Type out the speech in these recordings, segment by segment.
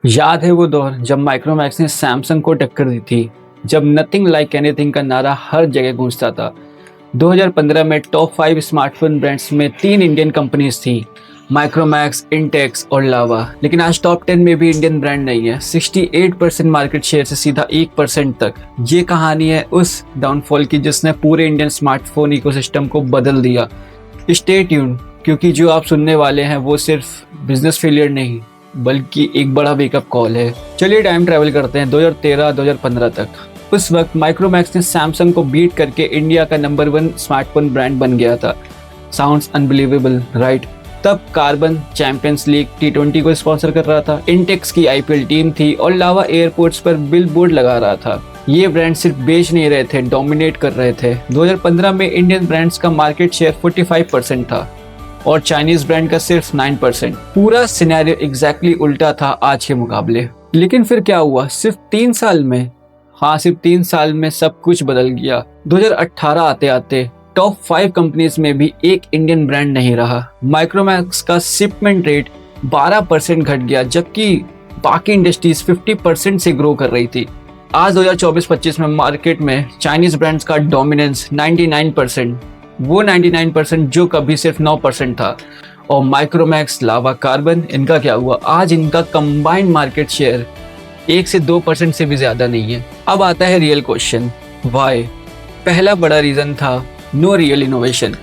याद है वो दौर जब माइक्रोमैक्स ने सैमसंग को टक्कर दी थी, जब नथिंग लाइक एनीथिंग का नारा हर जगह गूंजता था। 2015 में टॉप 5 स्मार्टफोन ब्रांड्स में 3 इंडियन कंपनीज थी, माइक्रोमैक्स, इंटेक्स और लावा। लेकिन आज टॉप 10 में भी इंडियन ब्रांड नहीं है। 68% मार्केट शेयर से सीधा 1% तक। ये कहानी है उस डाउनफॉल की जिसने पूरे इंडियन स्मार्टफोन इकोसिस्टम को बदल दिया। स्टे ट्यून, क्योंकि जो आप सुनने वाले हैं वो सिर्फ बिजनेस फेलियर नहीं बल्कि एक बड़ा वेकअप कॉल है। चलिए टाइम ट्रैवल करते हैं 2013-2015 तक। उस वक्त माइक्रोमैक्स ने सैमसंग को बीट करके इंडिया का नंबर 1 स्मार्टफोन ब्रांड बन गया था। Sounds unbelievable, right? तब कार्बन चैंपियंस लीग T20 को स्पॉन्सर कर रहा था, इंटेक्स की IPL टीम थी और लावा एयरपोर्ट्स पर बिल बोर्ड लगा रहा था। ये ब्रांड सिर्फ बेच नहीं रहे थे, डोमिनेट कर रहे थे। 2015 में इंडियन ब्रांड्स का मार्केट शेयर 45% था और चाइनीज ब्रांड का सिर्फ 9%। पूरा सिनेरियो एग्जैक्टली उल्टा था आज के मुकाबले। लेकिन फिर क्या हुआ? सिर्फ 3 साल में, हाँ सिर्फ 3 साल में सब कुछ बदल गया। 2018 आते आते टॉप 5 कंपनीज में भी एक इंडियन ब्रांड नहीं रहा। माइक्रोमैक्स का शिपमेंट रेट 12% घट गया, जबकि बाकी इंडस्ट्रीज 50% से ग्रो कर रही थी। आज 2024-25 में मार्केट में चाइनीज ब्रांड्स का डोमिनेंस 99%, वो 99% जो कभी सिर्फ 9% था। और माइक्रोमैक्स, लावा, कार्बन, इनका क्या हुआ? आज इनका कंबाइंड मार्केट शेयर 1 से 2% से भी ज्यादा नहीं है। अब आता है रियल क्वेश्चन, व्हाई? पहला बड़ा रीजन था no real innovation.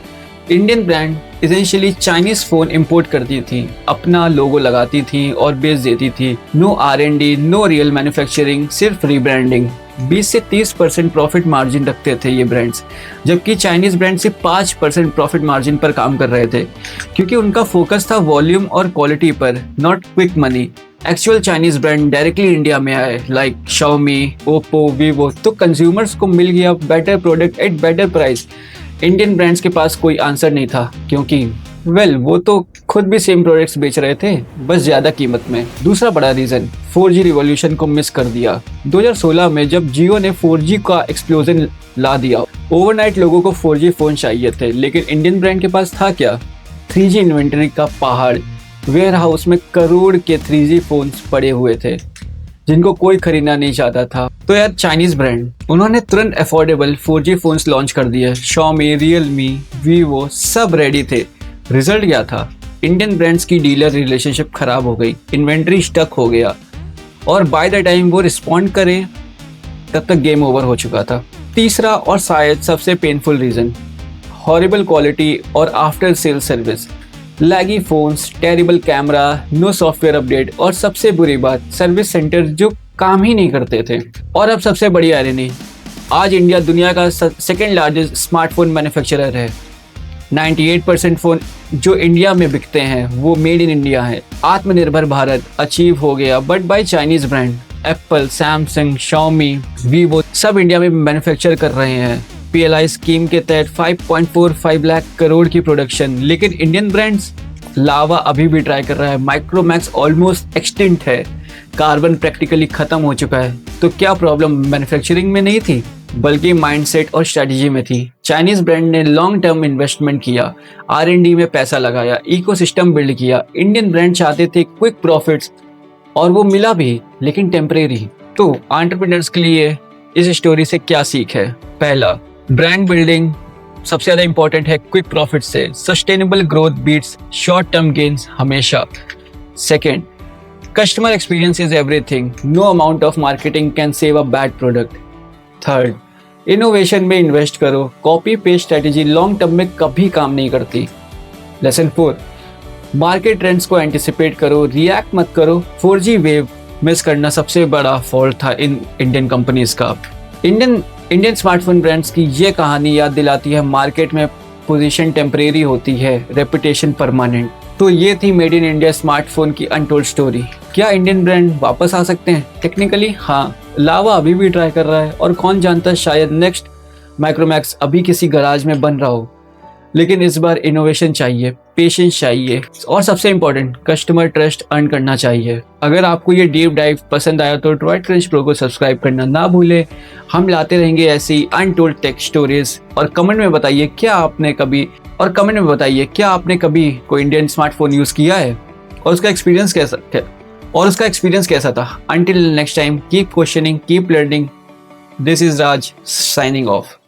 Indian brand essentially Chinese phone import करती थी, अपना लोगो लगाती थी और बेच देती थी। No R&D, no real manufacturing, सिर्फ रीब्रांडिंग। 20 से 30% प्रॉफिट मार्जिन रखते थे ये ब्रांड्स, जबकि चाइनीज ब्रांड सिर्फ 5% प्रॉफिट मार्जिन पर काम कर रहे थे, क्योंकि उनका फोकस था वॉल्यूम और क्वालिटी पर, not quick money. Actual Chinese brand directly India में आए, लाइक Xiaomi, Oppo, Vivo, तो कंज्यूमर्स को मिल गया better product at better price. Indian brands के पास कोई आंसर नहीं था, क्योंकि वो तो खुद भी सेम प्रोडक्ट्स बेच रहे थे, बस ज्यादा कीमत में। दूसरा बड़ा रीजन, 4G रिवॉल्यूशन को मिस कर दिया। 2016 में जब जियो ने 4G का एक्सप्लोजन ला दिया, ओवरनाइट लोगों को 4G फोन चाहिए थे, लेकिन इंडियन ब्रांड के पास था क्या? 3G इन्वेंटरी का पहाड़, वेयर हाउस में करोड़ के 3G फोन्स पड़े हुए थे जिनको कोई खरीदना नहीं चाहता था। तो यार चाइनीज ब्रांड, उन्होंने तुरंत अफोर्डेबल 4G फोन्स लॉन्च कर दिए। Xiaomi, Realme, Vivo सब रेडी थे। रिजल्ट क्या था? इंडियन ब्रांड्स की डीलर रिलेशनशिप खराब हो गई, इन्वेंट्री स्टक हो गया और बाय द टाइम वो रिस्पॉन्ड करे तब तक गेम ओवर हो चुका था। तीसरा और शायद सबसे पेनफुल रीजन, हॉरिबल क्वालिटी और after sale service. Laggy phones, terrible camera, no software update और सबसे बुरी बात, सर्विस सेंटर जो काम ही नहीं करते थे। और अब सबसे बड़ी आयरनी, आज इंडिया दुनिया का सेकेंड लार्जेस्ट स्मार्टफोन मैन्युफैक्चरर है। 98% फोन जो इंडिया में बिकते हैं वो मेड इन इंडिया है। आत्मनिर्भर भारत अचीव हो गया, but by Chinese brand. Apple, Samsung, Xiaomi, Vivo सब इंडिया में मैन्युफैक्चर कर रहे हैं। PLI स्कीम के तहत 5.45 लाख करोड़ की प्रोडक्शन, लेकिन इंडियन ब्रांड्स, लावा अभी भी ट्राई कर रहा है, माइक्रोमैक्स ऑलमोस्ट एक्सटिंक्ट है, कार्बन प्रैक्टिकली खत्म हो चुका है। तो क्या प्रॉब्लम मैन्युफैक्चरिंग में नहीं थी, बल्कि माइंडसेट और स्ट्रेटजी में थी। चाइनीज ब्रांड ने लॉन्ग टर्म इन्वेस्टमेंट किया, R&D में पैसा लगाया, इकोसिस्टम बिल्ड किया। इंडियन ब्रांड चाहते थे क्विक प्रॉफिट्स और वो मिला भी, लेकिन टेम्परेरी। तो एंटरप्रेन्योर्स के लिए इस स्टोरी से क्या सीख है? पहला, ब्रांड बिल्डिंग सबसे ज्यादा इंपॉर्टेंट है क्विक प्रॉफिट से। Sustainable growth beats short term gains हमेशा। Second, customer experience is everything, no amount of marketing can save a bad product. Third, innovation में इन्वेस्ट करो, copy paste strategy long term में कभी काम नहीं करती। लेसन 4, मार्केट ट्रेंड्स को anticipate करो, रिएक्ट मत करो। 4G वेव मिस करना सबसे बड़ा फॉल्ट था इन इंडियन कंपनीज का। इंडियन स्मार्टफोन ब्रांड्स की ये कहानी याद दिलाती है, मार्केट में पोजीशन टेम्परेरी होती है, रेपुटेशन परमानेंट। तो ये थी मेड इन इंडिया स्मार्टफोन की अनटोल्ड स्टोरी। क्या इंडियन ब्रांड वापस आ सकते हैं? टेक्निकली हाँ, लावा अभी भी ट्राई कर रहा है और कौन जानता शायद नेक्स्ट माइक्रोमैक्स अभी किसी गराज में बन रहा हो। लेकिन इस बार इनोवेशन चाहिए, पेशेंस चाहिए और सबसे इंपॉर्टेंट, कस्टमर ट्रस्ट अर्न करना चाहिए। अगर आपको ये डीप डाइव पसंद आया तो ट्राइड क्रंच प्रो को सब्सक्राइब करना ना भूले। हम लाते रहेंगे ऐसी अनटोल्ड टेक स्टोरीज। और कमेंट में बताइए क्या आपने कभी कोई इंडियन स्मार्टफोन यूज किया है और उसका एक्सपीरियंस कैसा है। और उसका एक्सपीरियंस कैसा था। Until next time, keep questioning, keep learning. This is Raj signing off.